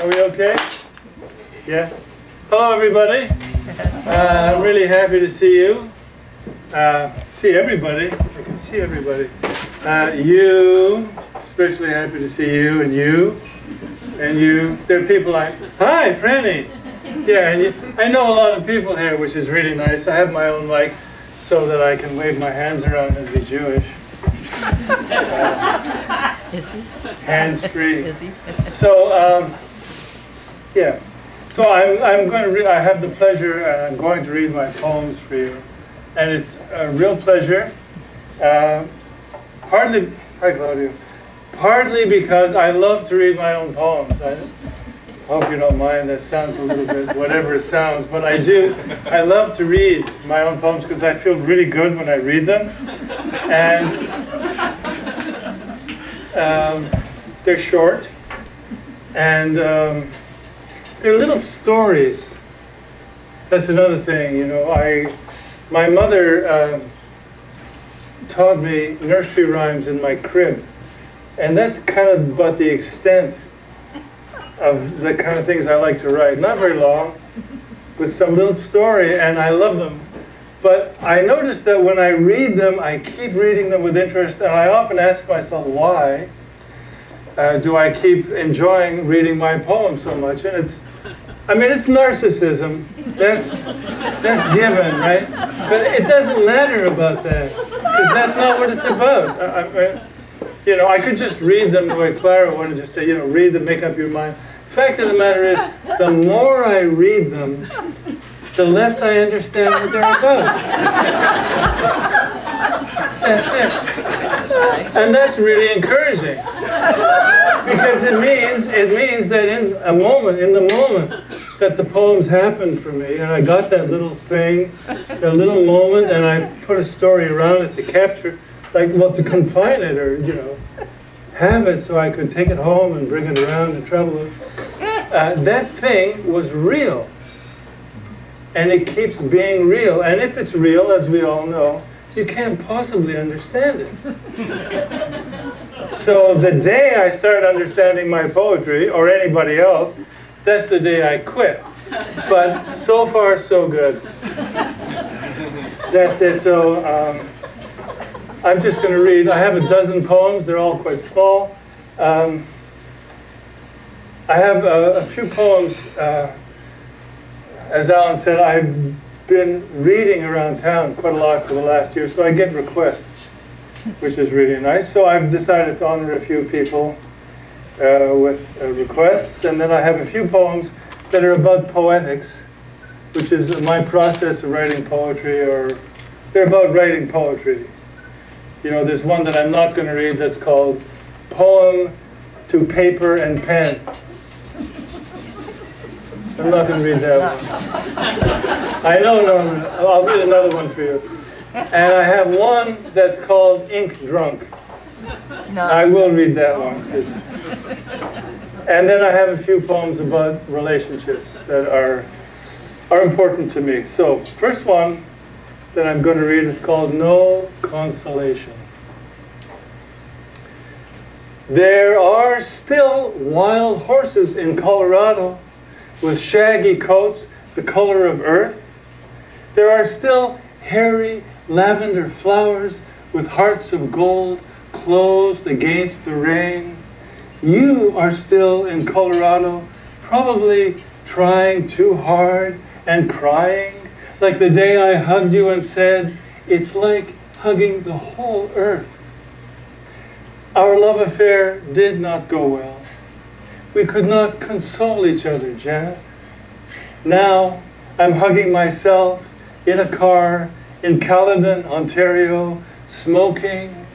Are we okay? Yeah. Hello, everybody. I'm really happy to see you. See everybody. I can see everybody. You, especially happy to see you, and you, and you. There are people like, hi, Franny. Yeah, and you, I know a lot of people here, which is really nice. I have my own mic so that I can wave my hands around and be Jewish. Is he? Hands-free. Is he? So, yeah. So I'm going to I have the pleasure, I'm going to read my poems for you. And it's a real pleasure. Partly, hi Claudia. Partly because I love to read my own poems. I hope you don't mind, that sounds a little bit whatever it sounds, but I do. I love to read my own poems because I feel really good when I read them. And they're short, and they're little stories. That's another thing, you know. My mother taught me nursery rhymes in my crib, and that's kind of about the extent of the kind of things I like to write. Not very long, with some little story, and I love them. But I notice that when I read them, I keep reading them with interest, and I often ask myself, why do I keep enjoying reading my poems so much? And it's narcissism. That's given, right? But it doesn't matter about that, because that's not what it's about. You know, I could just read them the way Clara wanted to say, you know, read them, make up your mind. Fact of the matter is, the more I read them, the less I understand what they're about. That's it. And that's really encouraging. Because it means that in the moment that the poems happened for me, and I got that little thing, that little moment, and I put a story around it to capture, to confine it, or, you know, have it so I could take it home and bring it around and travel with. That thing was real. And it keeps being real. And if it's real, as we all know, you can't possibly understand it. So the day I start understanding my poetry, or anybody else, that's the day I quit. But so far, so good. That's it. So I'm just going to read. I have a dozen poems. They're all quite small. I have a few poems. As Alan said, I've been reading around town quite a lot for the last year, so I get requests, which is really nice. So I've decided to honor a few people with requests, and then I have a few poems that are about poetics, which is my process of writing poetry, or they're about writing poetry. You know, there's one that I'm not going to read that's called Poem to Paper and Pen. I'm not going to read that one. I know, no, I'll read another one for you. And I have one that's called Ink Drunk. No. I will read that one. And then I have a few poems about relationships that are important to me. So, first one that I'm going to read is called No Consolation. There are still wild horses in Colorado with shaggy coats the color of earth. There are still hairy lavender flowers with hearts of gold closed against the rain. You are still in Colorado, probably trying too hard and crying, like the day I hugged you and said, it's like hugging the whole earth. Our love affair did not go well. We could not console each other, Janet. Now I'm hugging myself in a car in Caledon, Ontario, smoking,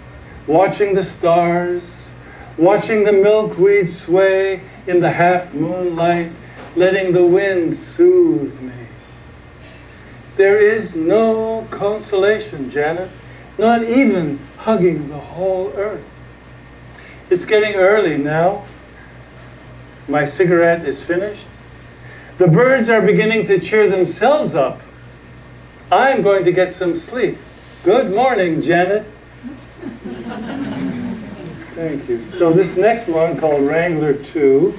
watching the stars, watching the milkweed sway in the half moonlight, letting the wind soothe me. There is no consolation, Janet, not even hugging the whole earth. It's getting early now. My cigarette is finished. The birds are beginning to cheer themselves up. I'm going to get some sleep. Good morning, Janet. Thank you. So this next one, called Wrangler 2,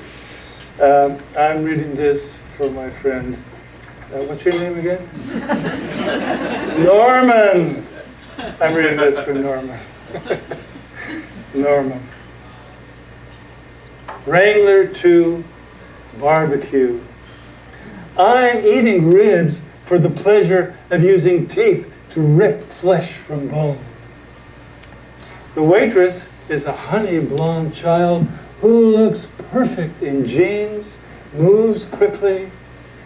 I'm reading this for my friend. What's your name again? Norman. I'm reading this for Norman. Norman. Wrangler 2 barbecue. I'm eating ribs for the pleasure of using teeth to rip flesh from bone. The waitress is a honey blonde child who looks perfect in jeans, moves quickly,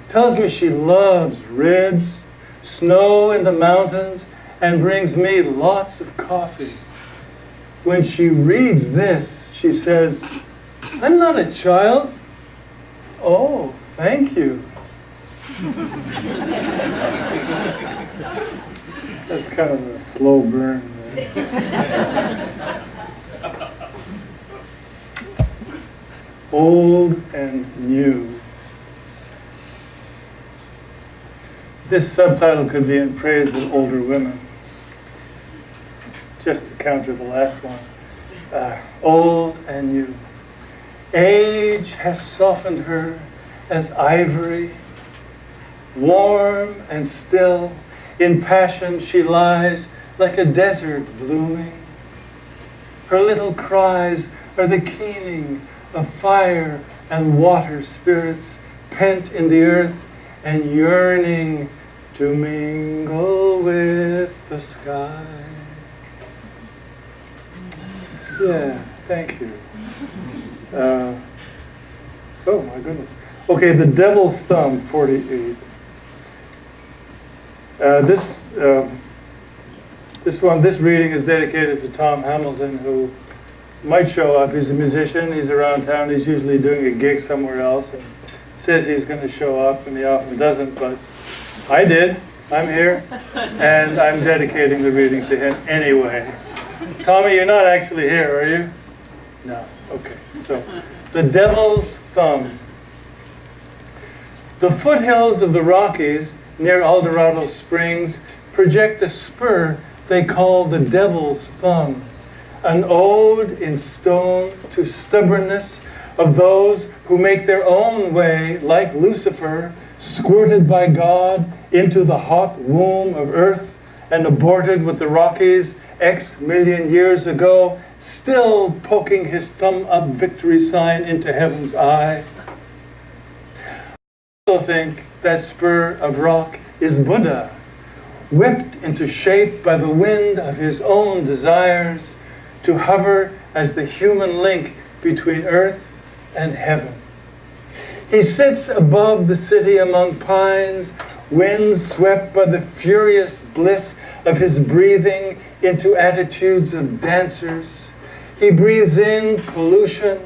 tells me she loves ribs, snow in the mountains, and brings me lots of coffee. When she reads this, she says, "I'm not a child." "Oh, thank you." That's kind of a slow burn there. Old and new. This subtitle could be in praise of older women, just to counter the last one. Old and new. Age has softened her as ivory, warm and still. In passion she lies like a desert blooming. Her little cries are the keening of fire and water spirits pent in the earth and yearning to mingle with the sky. Yeah, thank you. Oh my goodness. Okay, The Devil's Thumb, 48. This reading is dedicated to Tom Hamilton, who might show up. He's a musician. He's around town. He's usually doing a gig somewhere else and says he's going to show up, and he often doesn't. But I did. I'm here, and I'm dedicating the reading to him anyway. Tommy, you're not actually here, are you? No. Okay. So, The Devil's Thumb. The foothills of the Rockies near El Dorado Springs project a spur they call the Devil's Thumb, an ode in stone to stubbornness of those who make their own way, like Lucifer, squirted by God into the hot womb of earth and aborted with the Rockies X million years ago, still poking his thumb up victory sign into heaven's eye. I also think that spur of rock is Buddha, whipped into shape by the wind of his own desires to hover as the human link between earth and heaven. He sits above the city among pines, winds swept by the furious bliss of his breathing into attitudes of dancers. He breathes in pollution,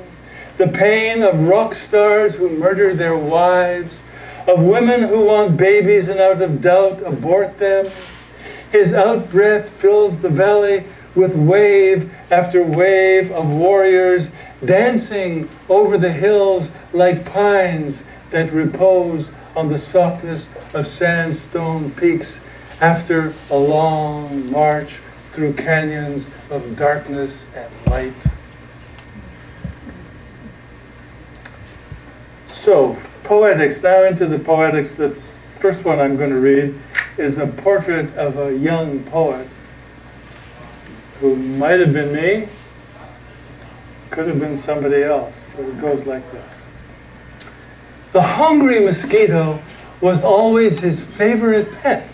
the pain of rock stars who murder their wives, of women who want babies and out of doubt abort them. His out-breath fills the valley with wave after wave of warriors dancing over the hills like pines that repose on the softness of sandstone peaks after a long march through canyons of darkness and light. So, poetics, now into the poetics. The first one I'm going to read is a portrait of a young poet who might have been me, could have been somebody else, but it goes like this. The hungry mosquito was always his favorite pet.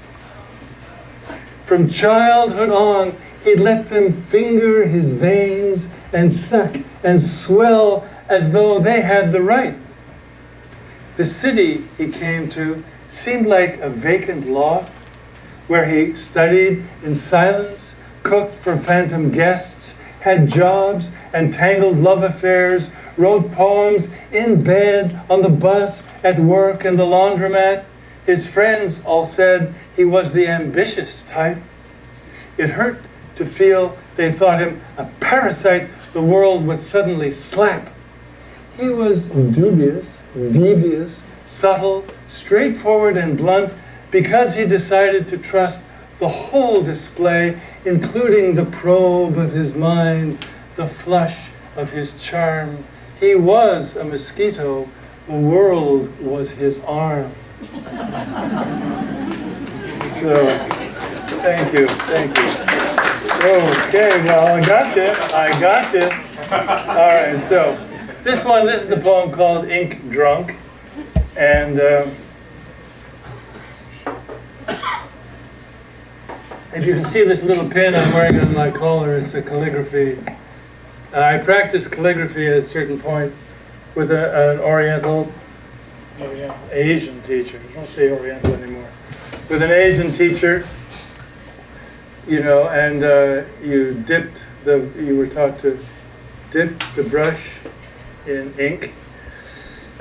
From childhood on, he'd let them finger his veins and suck and swell as though they had the right. The city he came to seemed like a vacant lot where he studied in silence, cooked for phantom guests, had jobs and tangled love affairs, wrote poems in bed, on the bus, at work, in the laundromat. His friends all said he was the ambitious type. It hurt to feel they thought him a parasite the world would suddenly slap. He was dubious, devious, subtle, straightforward and blunt because he decided to trust the whole display, including the probe of his mind, the flush of his charm. He was a mosquito The world was his arm. So, thank you. Okay, well, I got you. All right, so this is the poem called Ink Drunk. And if you can see this little pin I'm wearing on my collar, it's a calligraphy. I practiced calligraphy at a certain point with an Asian teacher. I don't say Oriental anymore. With an Asian teacher, and you were taught to dip the brush in ink,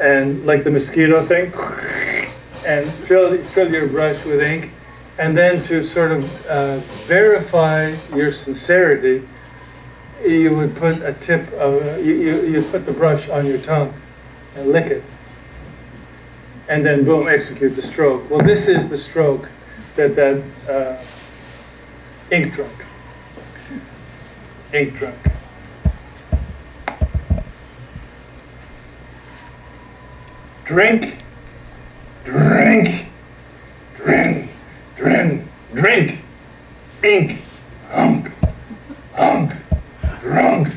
and like the mosquito thing, and fill your brush with ink, and then to sort of verify your sincerity, you would put a tip of you put the brush on your tongue and lick it, and then boom, execute the stroke. Well, this is the stroke that ink drunk. Drink, drink, drink, drink, drink, ink, hunk, hunk, drunk,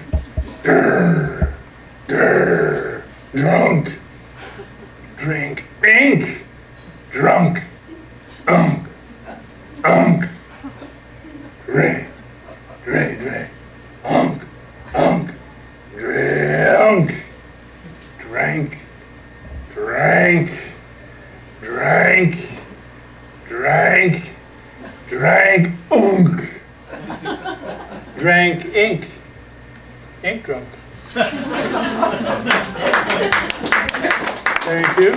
drr, drr, drunk, drink, ink, drunk, unk, unk, dre, dre, dre, hunk, hunk, drunk, drank, drank, drank, drank, drank, unk, drank ink, ink drunk. Thank you.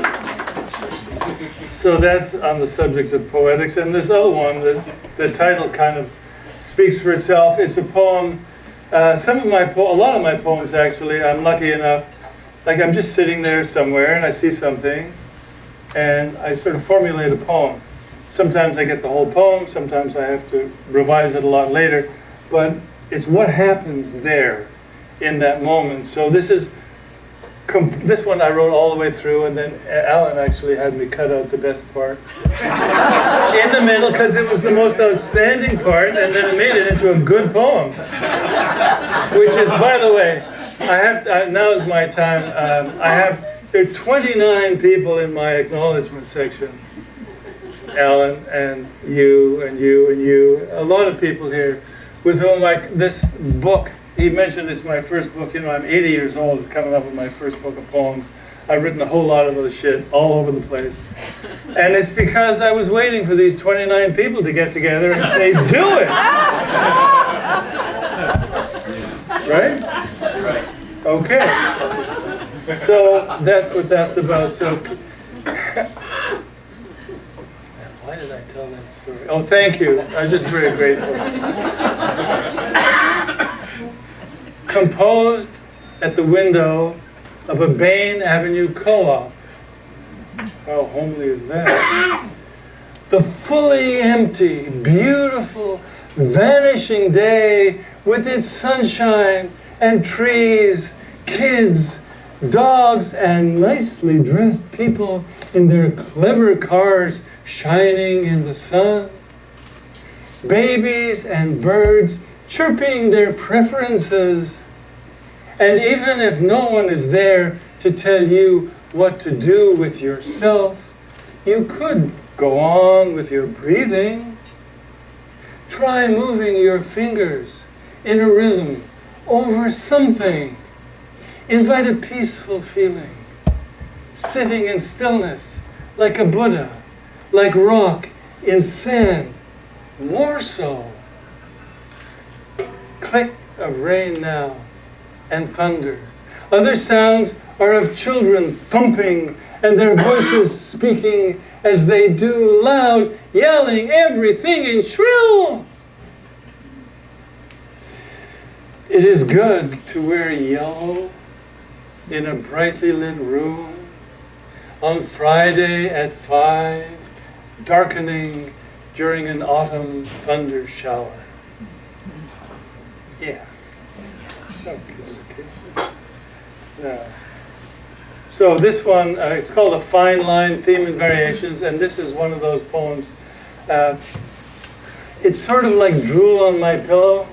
So that's on the subject of poetics, and this other one, the title kind of speaks for itself. It's a poem. A lot of my poems actually, I'm lucky enough. Like I'm just sitting there somewhere and I see something and I sort of formulate a poem. Sometimes I get the whole poem, sometimes I have to revise it a lot later, but it's what happens there in that moment. So this one I wrote all the way through, and then Alan actually had me cut out the best part in the middle because it was the most outstanding part, and then it made it into a good poem. Which is, by the way, now is my time. There are 29 people in my acknowledgement section. Alan and you and you and you. A lot of people here with whom this book, he mentioned it's my first book. I'm 80 years old coming up with my first book of poems. I've written a whole lot of other shit all over the place. And it's because I was waiting for these 29 people to get together and say, do it! Right? Right. Okay. So that's what that's about. So why did I tell that story? Oh, thank you. I'm just very grateful. Composed at the window of a Bain Avenue co-op. How homely is that? The fully empty, beautiful, vanishing day with its sunshine and trees, kids, dogs, and nicely dressed people in their clever cars shining in the sun. Babies and birds chirping their preferences. And even if no one is there to tell you what to do with yourself, you could go on with your breathing. Try moving your fingers in a rhythm over something. Invite a peaceful feeling. Sitting in stillness, like a Buddha, like rock in sand, more so. Click of rain now, and thunder. Other sounds are of children thumping and their voices speaking as they do, loud, yelling everything in shrill. It is good to wear yellow in a brightly lit room on Friday at 5, darkening during an autumn thunder shower. Yeah. Okay. Now, So this one, it's called A Fine Line, Theme and Variations, and this is one of those poems. It's sort of like drool on my pillow.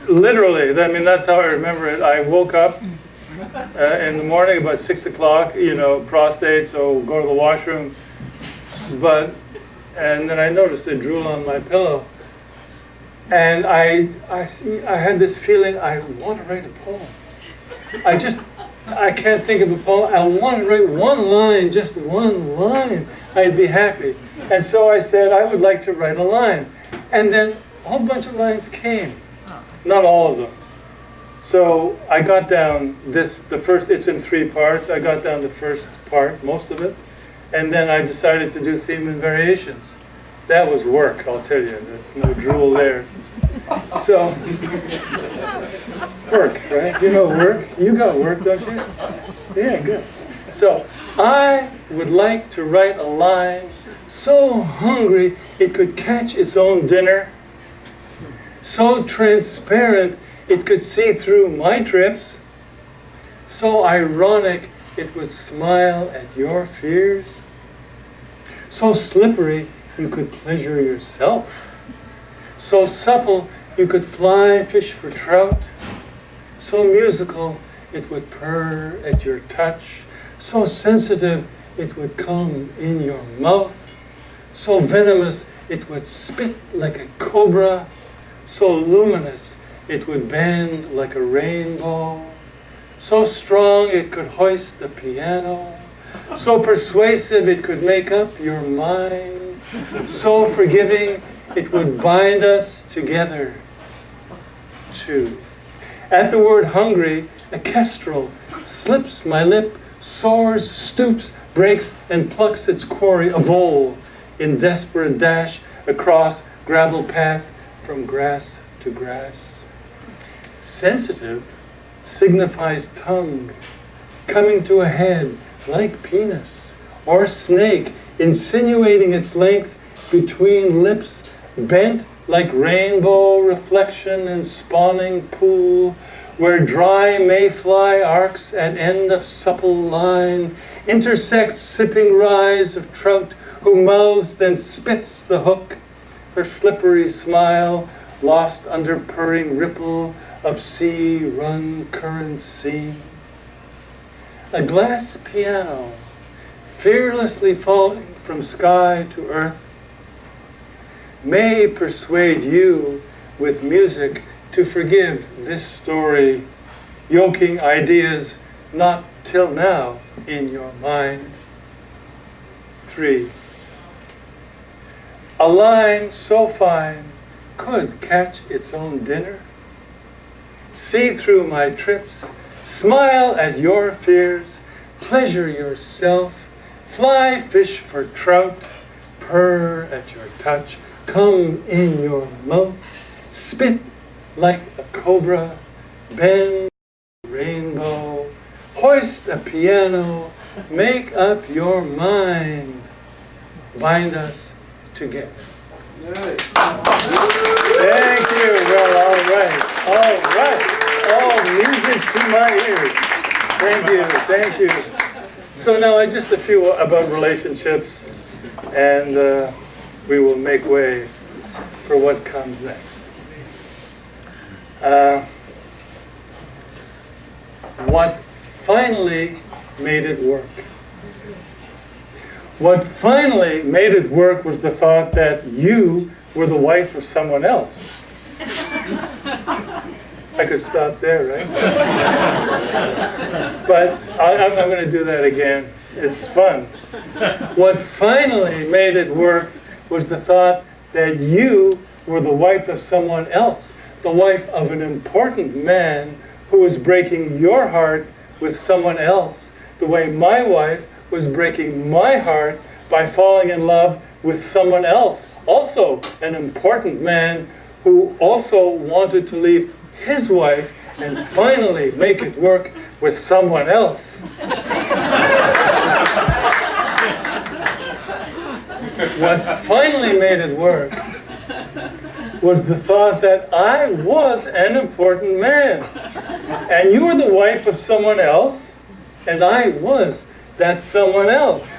Literally, I mean, that's how I remember it. I woke up in the morning about 6 o'clock, prostate, so go to the washroom. And then I noticed a drool on my pillow. And I had this feeling, I want to write a poem. I can't think of a poem. I want to write one line, just one line. I'd be happy. And so I said, I would like to write a line. And then a whole bunch of lines came. Not all of them. So I got down the first, it's in 3 parts. I got down the first part, most of it. And then I decided to do theme and variations. That was work, I'll tell you. There's no drool there. So, work, right? You know work? You got work, don't you? Yeah, good. So, I would like to write a line so hungry it could catch its own dinner, so transparent it could see through my trips, so ironic it would smile at your fears, so slippery you could pleasure yourself, so supple you could fly fish for trout, so musical it would purr at your touch, so sensitive it would come in your mouth, so venomous it would spit like a cobra, so luminous it would bend like a rainbow, so strong it could hoist a piano, so persuasive it could make up your mind, so forgiving it would bind us together. 2. At the word hungry, a kestrel slips my lip, soars, stoops, breaks, and plucks its quarry, a vole, in desperate dash across gravel path from grass to grass. Sensitive signifies tongue, coming to a head like penis, or snake, insinuating its length between lips, bent like rainbow reflection in spawning pool, where dry mayfly arcs at end of supple line, intersects sipping rise of trout, who mouths then spits the hook, her slippery smile lost under purring ripple of sea-run current scene. A glass piano, fearlessly falling from sky to earth, may persuade you with music to forgive this story, yoking ideas not till now in your mind. 3. A line so fine could catch its own dinner, see through my trips, smile at your fears, pleasure yourself, fly fish for trout, purr at your touch, come in your mouth, spit like a cobra, bend rainbow, hoist a piano, make up your mind, bind us together. Nice. Thank you. Well, all right. Oh, music to my ears. Thank you. So now just a few about relationships, and we will make way for what comes next. What finally made it work? What finally made it work was the thought that you were the wife of someone else. I could stop there, right? But I'm going to do that again. It's fun. What finally made it work was the thought that you were the wife of someone else, the wife of an important man who was breaking your heart with someone else, the way my wife was breaking my heart by falling in love with someone else, also an important man who also wanted to leave his wife and finally make it work with someone else. What finally made it work was the thought that I was an important man, and you were the wife of someone else, and I was that someone else.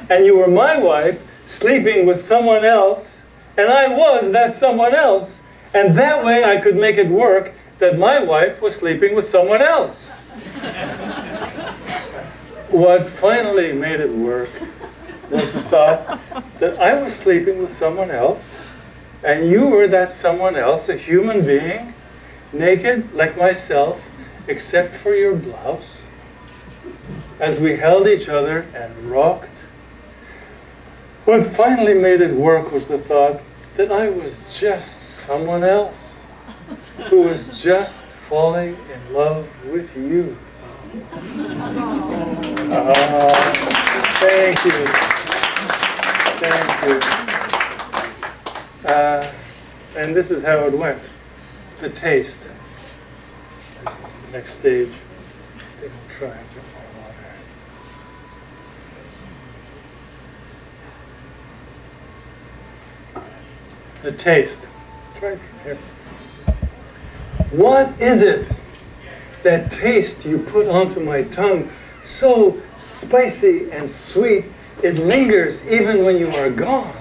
And you were my wife, sleeping with someone else, and I was that someone else. And that way I could make it work that my wife was sleeping with someone else. What finally made it work was the thought that I was sleeping with someone else, and you were that someone else, a human being, naked like myself, except for your blouse, as we held each other and rocked. What finally made it work was the thought that I was just someone else, who was just falling in love with you. Thank you. Thank you. And this is how it went. The taste. This is the next stage. I think I'll try and get more water. The taste. Try it from here. What is it? That taste you put onto my tongue, so spicy and sweet, it lingers even when you are gone.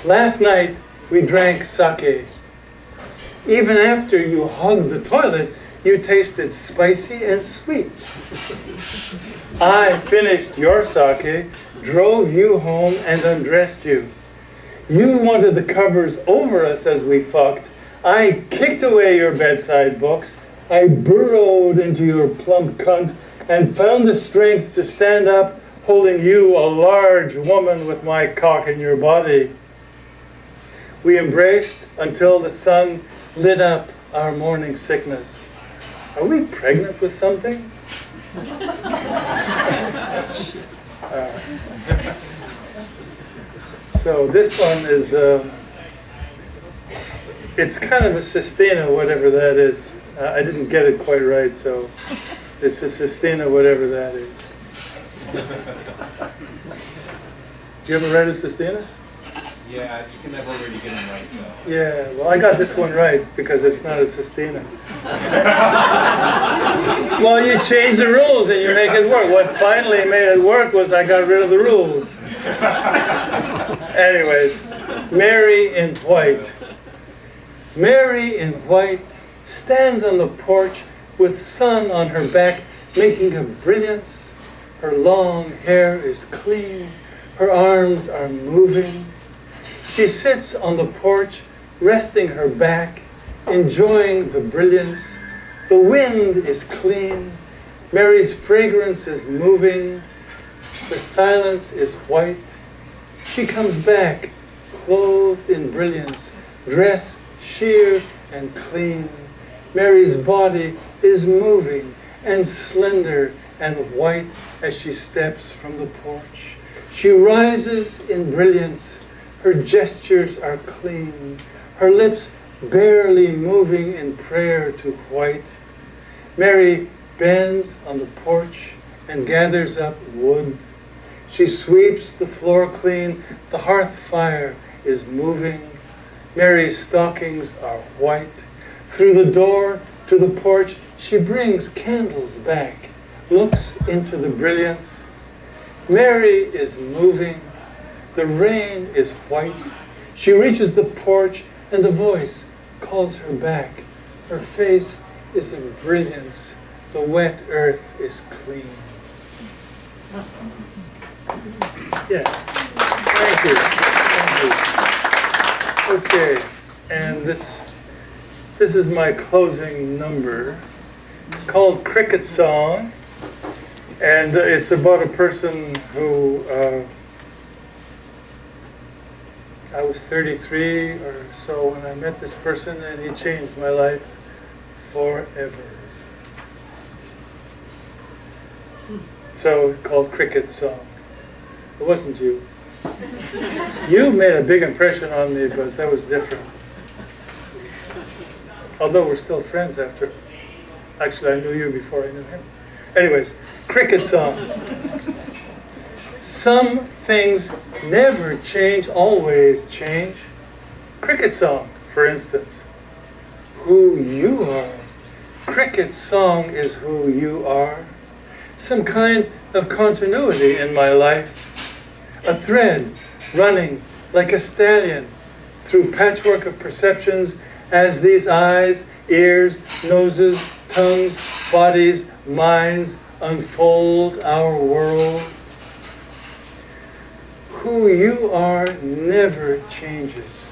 Last night we drank sake. Even after you hugged the toilet, you tasted spicy and sweet. I finished your sake, drove you home, and undressed you. You wanted the covers over us as we fucked. I kicked away your bedside books. I burrowed into your plump cunt and found the strength to stand up, holding you, a large woman, with my cock in your body. We embraced until the sun lit up our morning sickness. Are we pregnant with something? So this one is, it's kind of a sestina, whatever that is. I didn't get it quite right, so it's a sestina, whatever that is. You ever read a sestina? Yeah, you can never really get them right, though. Yeah, well, I got this one right because it's not a sestina. Well, you change the rules and you make it work. What finally made it work was I got rid of the rules. Anyways, Mary in white. Mary in white stands on the porch with sun on her back, making a brilliance. Her long hair is clean. Her arms are moving. She sits on the porch, resting her back, enjoying the brilliance. The wind is clean. Mary's fragrance is moving. The silence is white. She comes back, clothed in brilliance, dressed sheer and clean. Mary's body is moving and slender and white as she steps from the porch. She rises in brilliance. Her gestures are clean. Her lips barely moving in prayer to white. Mary bends on the porch and gathers up wood. She sweeps the floor clean. The hearth fire is moving. Mary's stockings are white. Through the door to the porch, she brings candles back, looks into the brilliance. Mary is moving. The rain is white. She reaches the porch and a voice calls her back. Her face is in brilliance. The wet earth is clean. Yeah. Thank you. Thank you. Okay. And this is my closing number. It's called Cricket Song. And it's about a person who, I was 33 or so when I met this person, and he changed my life forever. So, called Cricket Song. It wasn't you. You made a big impression on me, but that was different. Although we're still friends after. Actually, I knew you before I knew him. Anyways, Cricket Song. Some things never change, always change. Cricket Song, for instance. Who you are. Cricket Song is who you are. some kind of continuity in my life, a thread running like a stallion through patchwork of perceptions as these eyes, ears, noses, tongues, bodies, minds unfold our world. Who you are never changes.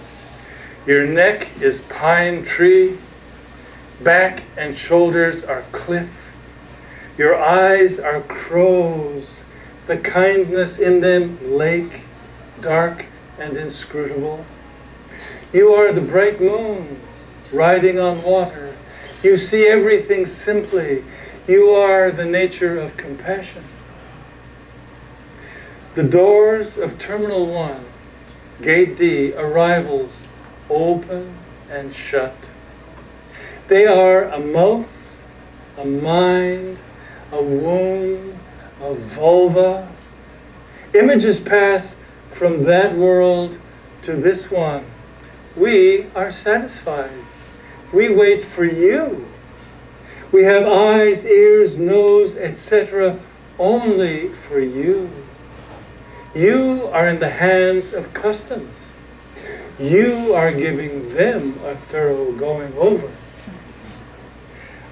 Your neck is pine tree, back and shoulders are cliff. Your eyes are crows, the kindness in them lake, dark and inscrutable. You are the bright moon, riding on water. You see everything simply. You are the nature of compassion. The doors of Terminal 1, Gate D, arrivals, open and shut. They are a mouth, a mind, a womb, a vulva. Images pass from that world to this one. We are satisfied. We wait for you. We have eyes, ears, nose, etc. only for you. You are in the hands of customs. You are giving them a thorough going over.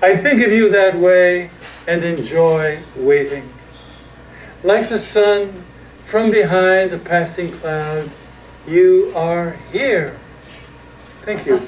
I think of you that way and enjoy waiting. Like the sun from behind a passing cloud, you are here. Thank you.